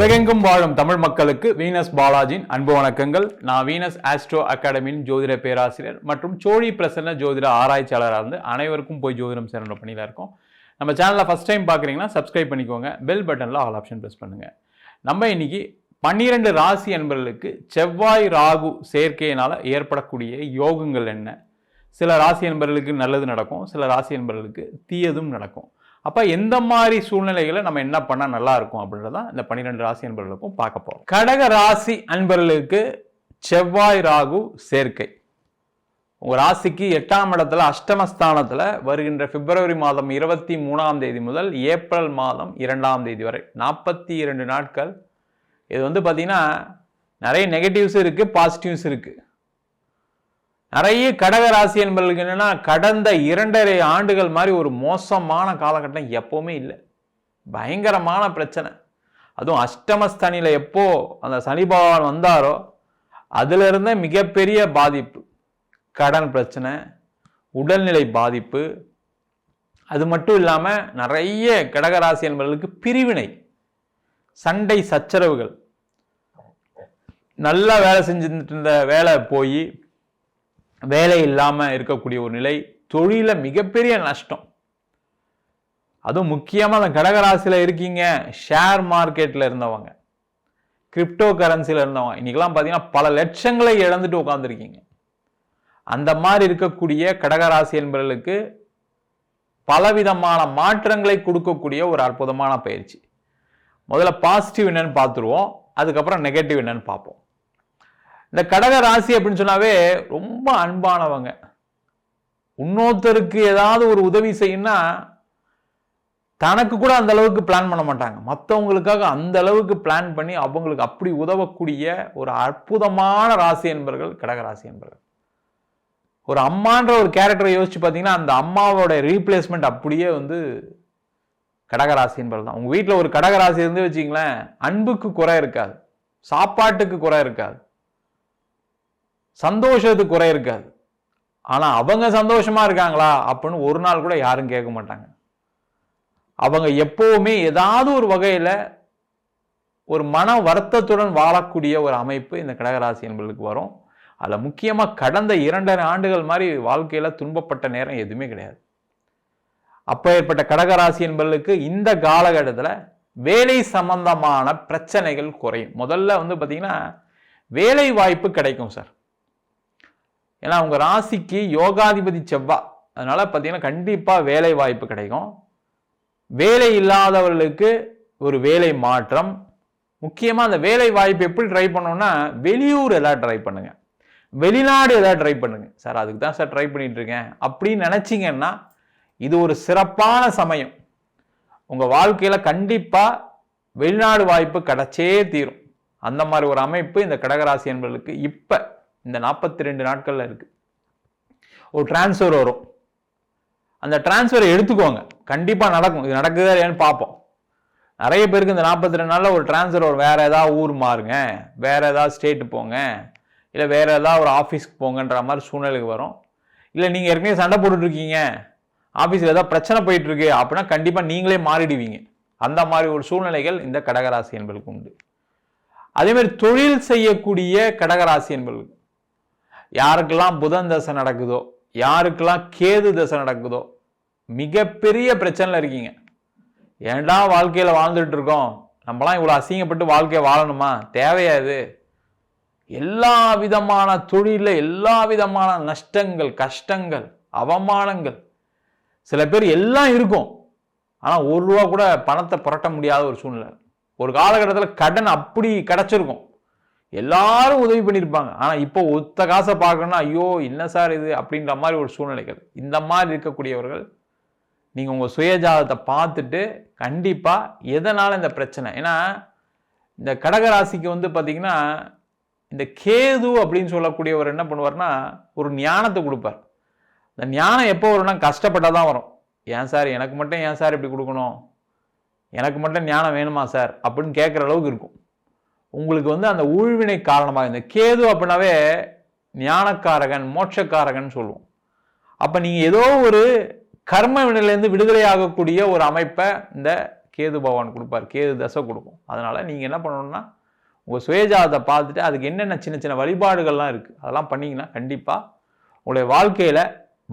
உலகெங்கும் வாழும் தமிழ் மக்களுக்கு வீனஸ் பாலாஜியின் அன்பு வணக்கங்கள். நான் வீனஸ் ஆஸ்ட்ரோ அகாடமியின் ஜோதிட பேராசிரியர் மற்றும் சோழி பிரசன்ன ஜோதிட ஆராய்ச்சியாளராக இருந்து அனைவருக்கும் போய் ஜோதிடம் சேனல் பணியில் இருக்கோம். நம்ம சேனலில் ஃபஸ்ட் டைம் பார்க்குறீங்கன்னா சப்ஸ்கிரைப் பண்ணிக்கோங்க, பெல் பட்டனில் ஆல் ஆப்ஷன் ப்ரெஸ் பண்ணுங்கள். நம்ம இன்னைக்கு 12 ராசி என்பவர்களுக்கு செவ்வாய் ராகு சேர்க்கையினால் ஏற்படக்கூடிய யோகங்கள் என்ன, சில ராசி என்பவர்களுக்கு நல்லது நடக்கும், சில ராசி என்பவர்களுக்கு தீயதும் நடக்கும். அப்போ எந்த மாதிரி சூழ்நிலைகளை நம்ம என்ன பண்ணால் நல்லா இருக்கும் அப்படின்றதான் இந்த 12 ராசி அன்பர்களுக்கும் பார்க்க போகிறோம். கடக ராசி அன்பர்களுக்கு செவ்வாய் ராகு சேர்க்கை உங்கள் ராசிக்கு 8ஆம் இடத்துல அஷ்டமஸ்தானத்தில் வருகின்ற பிப்ரவரி மாதம் 23ஆம் தேதி முதல் ஏப்ரல் மாதம் 2ஆம் தேதி வரை 42 நாட்கள். இது பார்த்தீங்கன்னா நிறைய நெகட்டிவ்ஸ் இருக்குது, பாசிட்டிவ்ஸ் இருக்குது. நிறைய கடக ராசி என்பவர்களுக்கு என்னன்னா கடந்த 2.5 ஆண்டுகள் மாதிரி ஒரு மோசமான காலகட்டம் எப்பவுமே இல்லை. பயங்கரமான பிரச்சனை. அதுவும் அஷ்டமஸ்தானியில் எப்போ அந்த சனி பகவான் வந்தாரோ அதுல இருந்த மிகப்பெரிய பாதிப்பு, கடன் பிரச்சனை, உடல்நிலை பாதிப்பு. அது மட்டும் இல்லாம நிறைய கடகராசி என்பவர்களுக்கு பிரிவினை, சண்டை, சச்சரவுகள். நல்லா வேலை செஞ்சுட்டு இருந்த வேலை போய் வேலை இல்லாமல் இருக்கக்கூடிய ஒரு நிலை, தொழில மிகப்பெரிய நஷ்டம். அதுவும் முக்கியமாக அந்த கடகராசியில் இருக்கீங்க, ஷேர் மார்க்கெட்டில் இருந்தவங்க, கிரிப்டோ கரன்சியில் இருந்தவங்க, இன்னைக்கெல்லாம் பார்த்தீங்கன்னா பல லட்சங்களை இழந்துட்டு உட்காந்துருக்கீங்க. அந்த மாதிரி இருக்கக்கூடிய கடகராசி என்பவர்களுக்கு பலவிதமான மாற்றங்களை கொடுக்கக்கூடிய ஒரு அற்புதமான பயிற்சி. முதல்ல பாசிட்டிவ் என்னன்னு பார்த்துருவோம், அதுக்கப்புறம் நெகட்டிவ் என்னன்னு பார்ப்போம். இந்த கடக ராசி அப்படின்னு சொன்னாவே ரொம்ப அன்பானவங்க. இன்னொருத்தருக்கு ஏதாவது ஒரு உதவி செய்யணும்னா தனக்கு கூட அந்த அளவுக்கு பிளான் பண்ண மாட்டாங்க, மற்றவங்களுக்காக அந்த அளவுக்கு பிளான் பண்ணி அவங்களுக்கு அப்படி உதவக்கூடிய ஒரு அற்புதமான ராசி என்பர்கள் கடகராசி என்பர்கள். ஒரு அம்மான்ற ஒரு கேரக்டரை யோசிச்சு பார்த்தீங்கன்னா அந்த அம்மாவோட ரீப்ளேஸ்மெண்ட் அப்படியே கடகராசி என்பர்கள் தான். உங்க வீட்டில் ஒரு கடகராசி இருந்து வச்சிங்களேன், அன்புக்கு குறை இருக்காது, சாப்பாட்டுக்கு குறை இருக்காது, சந்தோஷத்துக்கு குறை இருக்காது. ஆனா அவங்க சந்தோஷமா இருக்காங்களா அப்படின்னு ஒரு நாள் கூட யாரும் கேட்க மாட்டாங்க. அவங்க எப்பவுமே ஏதாவது ஒரு வகையில ஒரு மன வருத்தத்துடன் வாழக்கூடிய ஒரு அமைப்பு இந்த கடகராசி என்பவர்களுக்கு வரும். அதுல முக்கியமா கடந்த 2.5 ஆண்டுகள் மாதிரி வாழ்க்கையில துன்பப்பட்ட நேரம் எதுவுமே கிடையாது. அப்ப ஏற்பட்ட கடகராசி என்பவர்களுக்கு இந்த காலகட்டத்தில் வேலை சம்பந்தமான பிரச்சனைகள் குறையும். முதல்ல பார்த்தீங்கன்னா வேலை வாய்ப்பு கிடைக்கும் சார். ஏன்னா உங்க ராசிக்கு யோகாதிபதி செவ்வாய், அதனால பார்த்தீங்கன்னா கண்டிப்பா வேலை வாய்ப்பு கிடைக்கும். வேலை இல்லாதவர்களுக்கு ஒரு வேலை மாற்றம். முக்கியமா அந்த வேலை வாய்ப்பு எப்படி ட்ரை பண்ணோம்னா வெளியூர் ஏதாவது ட்ரை பண்ணுங்க, வெளிநாடு ஏதாவது ட்ரை பண்ணுங்க. சார் அதுக்கு தான் சார் ட்ரை பண்ணிட்டு இருக்கேன் அப்படின்னு நினைச்சிங்கன்னா இது ஒரு சிறப்பான சமயம். உங்க வாழ்க்கையில கண்டிப்பா வெளிநாடு வாய்ப்பு கிடைச்சே தீரும். அந்த மாதிரி ஒரு அமைப்பு இந்த கடகராசி என்பவர்களுக்கு இப்ப இந்த 42 நாட்கள்ல இருக்கு. ஒரு டிரான்ஸ்ஃபர் வரும், அந்த டிரான்ஸ்ஃபரை எடுத்துக்கோங்க, கண்டிப்பா நடக்கும். இது நடக்குதா இல்லையான்னு பார்ப்போம். நிறைய பேருக்கு இந்த 42 நாள்ல ஒரு டிரான்ஸ்ஃபர் வரும். வேற ஏதாவது ஊர் மாறுங்க, வேற ஏதாவது ஸ்டேட் போங்க, இல்லை வேற ஏதாவது ஒரு ஆஃபீஸ்க்கு போங்கன்ற மாதிரி சூழ்நிலைக்கு வரும். இல்லை நீங்க ஏற்கனவே சண்டை போட்டுட்டு இருக்கீங்க, ஆஃபீஸில் ஏதாவது பிரச்சனை போயிட்டு இருக்கு அப்படின்னா கண்டிப்பா நீங்களே மாறிடுவீங்க. அந்த மாதிரி ஒரு சூழ்நிலைகள் இந்த கடகராசி என்பவர்களுக்கு உண்டு. அதே மாதிரி தொழில் செய்யக்கூடிய கடகராசி என்பவர்களுக்கு யாருக்கெல்லாம் புதன் தசை நடக்குதோ, யாருக்கெல்லாம் கேது தசை நடக்குதோ மிகப்பெரிய பிரச்சனைல இருக்கீங்க. ஏன்டா வாழ்க்கையில வாழ்ந்துட்டு இருக்கோம், நம்மளாம் இவ்வளவு அசிங்கப்பட்டு வாழ்க்கையை வாழணுமா, தேவையா இது? எல்லா விதமான தொழில எல்லா விதமான நஷ்டங்கள், கஷ்டங்கள், அவமானங்கள். சில பேர் எல்லாம் இருக்கும், ஆனா ₹1 கூட பணத்தை புரட்ட முடியாத ஒரு சூழ்நிலை. ஒரு காலகட்டத்தில் கடன் அப்படி கிடைச்சிருக்கும், எல்லாரும் உதவி பண்ணியிருப்பாங்க. ஆனா இப்போ ஒத்த காசை பார்க்கணும்னா ஐயோ என்ன சார் இது அப்படின்ற மாதிரி ஒரு சூழ்நிலைகள். இந்த மாதிரி இருக்கக்கூடியவர்கள் நீங்க உங்க சுயஜாதத்தை பார்த்துட்டு கண்டிப்பா எதனால இந்த பிரச்சனை. ஏன்னா இந்த கடகராசிக்கு பார்த்தீங்கன்னா இந்த கேது அப்படின்னு சொல்லக்கூடியவர் என்ன பண்ணுவார்னா ஒரு ஞானத்தை கொடுப்பார். இந்த ஞானம் எப்போ வரும்னா கஷ்டப்பட்டாதான் வரும். ஏன் சார் எனக்கு மட்டும் ஏன் சார் இப்படி கொடுக்கணும், எனக்கு மட்டும் ஞானம் வேணுமா சார் அப்படின்னு கேட்குற அளவுக்கு இருக்கும். உங்களுக்கு அந்த ஊழ்வினை காரணமாக இந்த கேது அப்படின்னாவே ஞானக்காரகன், மோட்சக்காரகன் சொல்லுவோம். அப்ப நீங்க ஏதோ ஒரு கர்ம வினையிலேருந்து விடுதலை ஆகக்கூடிய ஒரு அமைப்பை இந்த கேது பகவான் கொடுப்பார், கேது தசை கொடுக்கும். அதனால் நீங்கள் என்ன பண்ணணும்னா உங்கள் சுயஜாதத்தை பார்த்துட்டு அதுக்கு என்னென்ன சின்ன சின்ன வழிபாடுகள்லாம் இருக்குது அதெல்லாம் பண்ணிங்கன்னா கண்டிப்பாக உங்களுடைய வாழ்க்கையில்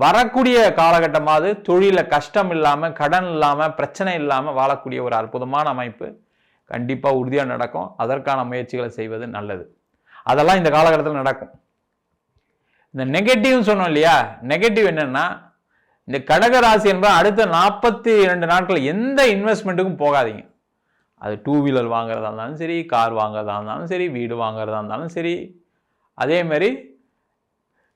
வரக்கூடிய காலகட்டமாவது தொழிலில் கஷ்டம் இல்லாமல், கடன் இல்லாமல், பிரச்சனை இல்லாமல் வாழக்கூடிய ஒரு அற்புதமான அமைப்பு கண்டிப்பாக உறுதியாக நடக்கும். அதற்கான முயற்சிகளை செய்வது நல்லது. அதெல்லாம் இந்த காலகட்டத்தில் நடக்கும். இந்த நெகட்டிவ்னு சொன்னோம் இல்லையா, நெகட்டிவ் என்னன்னா இந்த கடக ராசி என்பது அடுத்த 42 நாட்கள் எந்த இன்வெஸ்ட்மெண்ட்டுக்கும் போகாதீங்க. அது 2 வீலர் வாங்குறதா இருந்தாலும் சரி, கார் வாங்குறதா இருந்தாலும் சரி, வீடு வாங்குறதா இருந்தாலும் சரி, அதேமாரி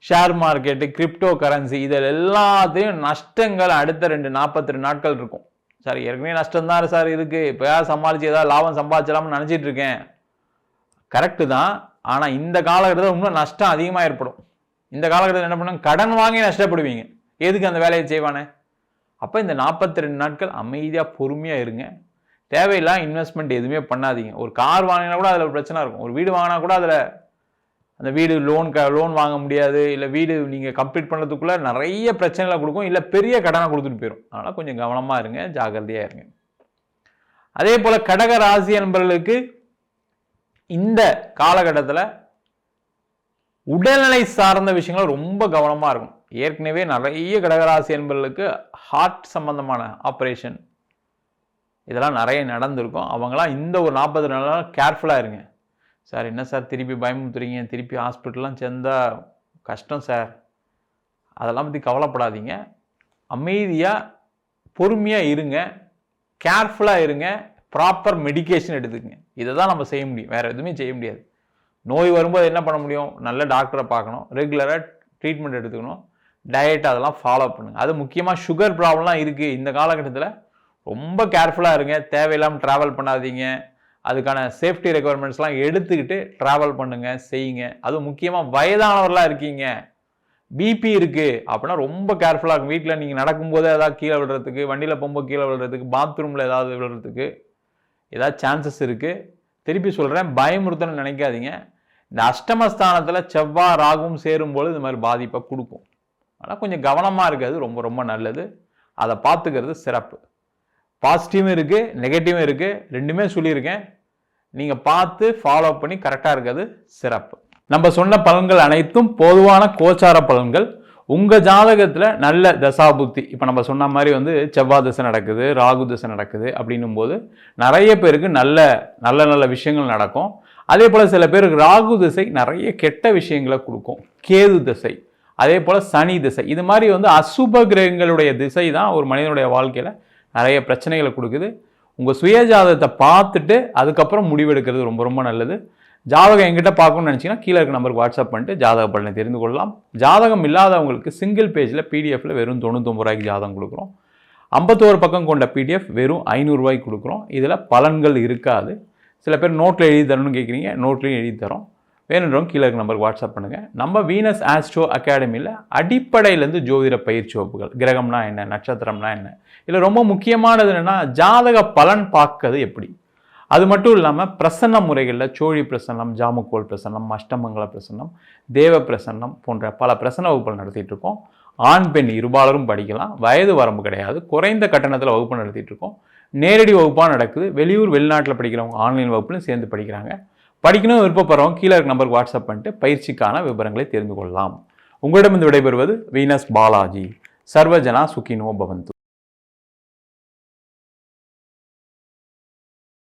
ஷேர் மார்க்கெட்டு, கிரிப்டோ கரன்சி இதில் எல்லாத்தையும் நஷ்டங்கள் அடுத்த 42 நாட்கள் இருக்கும். சார் ஏற்கனவே நஷ்டம் தான் சார் இருக்குது, இப்போ யார் சமாளித்து ஏதாவது லாபம் சம்பாதிச்சலாம்னு நினச்சிட்டு இருக்கேன். கரெக்டு தான். ஆனால் இந்த காலகட்டத்தில் இன்னும் நஷ்டம் அதிகமாக ஏற்படும். இந்த காலகட்டத்தில் என்ன பண்ணுங்க, கடன் வாங்கி நஷ்டப்படுவீங்க. எதுக்கு அந்த வேலையை செய்வானே? அப்போ இந்த 42 நாட்கள் அமைதியாக பொறுமையாக இருங்க. தேவையில்லா இன்வெஸ்ட்மெண்ட் எதுவுமே பண்ணாதீங்க. ஒரு கார் வாங்கினா கூட அதில் ஒரு பிரச்சனை இருக்கும். ஒரு வீடு வாங்கினா கூட அதில் அந்த வீடு லோன் வாங்க முடியாது, இல்லை வீடு நீங்கள் கம்ப்ளீட் பண்ணுறதுக்குள்ளே நிறைய பிரச்சனைகளை கொடுக்கும், இல்லை பெரிய கடனை கொடுத்துட்டு போயிடும். அதனால் கொஞ்சம் கவனமாக இருங்க, ஜாக்கிரதையாக இருங்க. அதே போல் கடக ராசி என்பவர்களுக்கு இந்த காலகட்டத்தில் உடல்நிலை சார்ந்த விஷயங்கள் ரொம்ப கவனமாக இருக்கும். ஏற்கனவே நிறைய கடகராசி என்பவர்களுக்கு ஹார்ட் சம்பந்தமான ஆப்ரேஷன் இதெல்லாம் நிறைய நடந்திருக்கும். அவங்களாம் இந்த ஒரு 42 நாள் கேர்ஃபுல்லாக இருங்க. சார் என்ன சார் திருப்பி பயமுறுத்துறீங்க, திருப்பி ஹாஸ்பிட்டல்லாம் சேர்ந்தால் கஷ்டம் சார், அதெல்லாம் பற்றி கவலைப்படாதீங்க. அமைதியாக பொறுமையாக இருங்க, கேர்ஃபுல்லாக இருங்க, ப்ராப்பர் மெடிக்கேஷன் எடுத்துக்கங்க. இதை தான் நம்ம செய்ய முடியும், வேறு எதுவுமே செய்ய முடியாது. நோய் வரும்போது என்ன பண்ண முடியும், நல்ல டாக்டரை பார்க்கணும், ரெகுலராக ட்ரீட்மெண்ட் எடுத்துக்கணும், டயட் அதெல்லாம் ஃபாலோ பண்ணுங்கள். அது முக்கியமாக சுகர் ப்ராப்ளம்லாம் இருக்குது இந்த காலகட்டத்தில் ரொம்ப கேர்ஃபுல்லாக இருங்க. தேவையில்லாமல் ட்ராவல் பண்ணாதீங்க. அதுக்கான சேஃப்டி ரெக்குவயர்மெண்ட்ஸ்லாம் எடுத்துக்கிட்டு ட்ராவல் பண்ணுங்கள், செய்யுங்க. அதுவும் முக்கியமாக வயதானவர்களாக இருக்கீங்க, பிபி இருக்குது அப்படின்னா ரொம்ப கேர்ஃபுல்லாக இருக்கும். வீட்டில் நீங்கள் நடக்கும்போது ஏதாவது கீழே விழுறதுக்கு, வண்டியில் போகும்போது கீழே விழுறதுக்கு, பாத்ரூமில் ஏதாவது விழுறதுக்கு ஏதாவது சான்சஸ் இருக்குது. திருப்பி சொல்கிறேன், பயமுறுத்தணும்னு நினைக்காதீங்க. இந்த அஷ்டமஸ்தானத்தில் செவ்வாய் ராகுவும் சேரும்போது இது மாதிரி பாதிப்பை கொடுக்கும். ஆனால் கொஞ்சம் கவனமாக இருக்கிறது ரொம்ப ரொம்ப நல்லது. அதை பார்த்துக்கிறது சிறப்பு. பாசிட்டிவும் இருக்குது, நெகட்டிவும் இருக்குது, ரெண்டுமே சொல்லியிருக்கேன். நீங்கள் பார்த்து ஃபாலோ பண்ணி கரெக்டாக இருக்கிறது சிறப்பு. நம்ம சொன்ன பலன்கள் அனைத்தும் பொதுவான கோச்சார பலன்கள். உங்கள் ஜாதகத்தில் நல்ல தசாபுத்தி, இப்போ நம்ம சொன்ன மாதிரி செவ்வாய் திசை நடக்குது, ராகு திசை நடக்குது அப்படின்னும் போது நிறைய பேருக்கு நல்ல நல்ல நல்ல விஷயங்கள் நடக்கும். அதே போல் சில பேருக்கு ராகு திசை நிறைய கெட்ட விஷயங்களை கொடுக்கும். கேது திசை, அதே போல் சனி திசை, இது மாதிரி அசுப கிரகங்களுடைய திசை தான் ஒரு மனிதனுடைய வாழ்க்கையில் நிறைய பிரச்சனைகளை கொடுக்குது. உங்கள் சுயஜாதகத்தை பார்த்துட்டு அதுக்கப்புறம் முடிவெடுக்கிறது ரொம்ப ரொம்ப நல்லது. ஜாதகம் எங்கிட்ட பார்க்கணும்னு நினச்சிங்கன்னா கீழே இருக்க நம்பருக்கு வாட்ஸ்அப் பண்ணிட்டு ஜாதக பலனை தெரிந்து கொள்ளலாம். ஜாதகம் இல்லாதவங்களுக்கு சிங்கிள் பேஜில் பிடிஎஃப்பில் வெறும் 99 ரூபாய்க்கு ஜாதகம் கொடுக்குறோம். 51 பக்கம் கொண்ட பிடிஎஃப் வெறும் 500 ரூபாய்க்கு கொடுக்குறோம். இதில் பலன்கள் இருக்காது. சில பேர் நோட்டில் எழுதி தரணும்னு கேட்குறீங்க, நோட்லையும் எழுதி தரோம். வேணுன்றவங்க கீழே இருக்க நம்பருக்கு வாட்ஸ்அப் பண்ணுங்கள். நம்ம வீனஸ் ஆஸ்ட்ரோ அகாடமியில் அடிப்படையிலேருந்து ஜோதிட பயிற்சி வகுப்புகள், கிரகம்னா என்ன, நட்சத்திரம்னா என்ன, இல்லை ரொம்ப முக்கியமானது என்னென்னா ஜாதக பலன் பார்க்கறது எப்படி, அது மட்டும் இல்லாமல் பிரசன்ன முறைகளில் சோழி பிரசன்னம், ஜாமுக்கோல் பிரசன்னம், அஷ்டமங்கல பிரசன்னம், தேவ பிரசன்னம் போன்ற பல பிரசன்ன வகுப்புகள் நடத்திட்டு இருக்கோம். ஆண் பெண் இருபாலரும் படிக்கலாம், வயது வரம்பு கிடையாது, குறைந்த கட்டணத்தில் வகுப்பு நடத்திட்டு இருக்கோம். நேரடி வகுப்பாக நடக்குது. வெளியூர் வெளிநாட்டில் படிக்கிறவங்க ஆன்லைன் வகுப்புலையும் சேர்ந்து படிக்கிறாங்க. படிக்கணும் விருப்பப்படுறவங்க கீழே இருக்க நம்பருக்கு வாட்ஸ்அப் பண்ணிட்டு பயிற்சிக்கான விவரங்களை தெரிந்து கொள்ளலாம். உங்களிடம் விடைபெறுவது வீனஸ் பாலாஜி. சர்வஜனா சுகினோ பவந்து.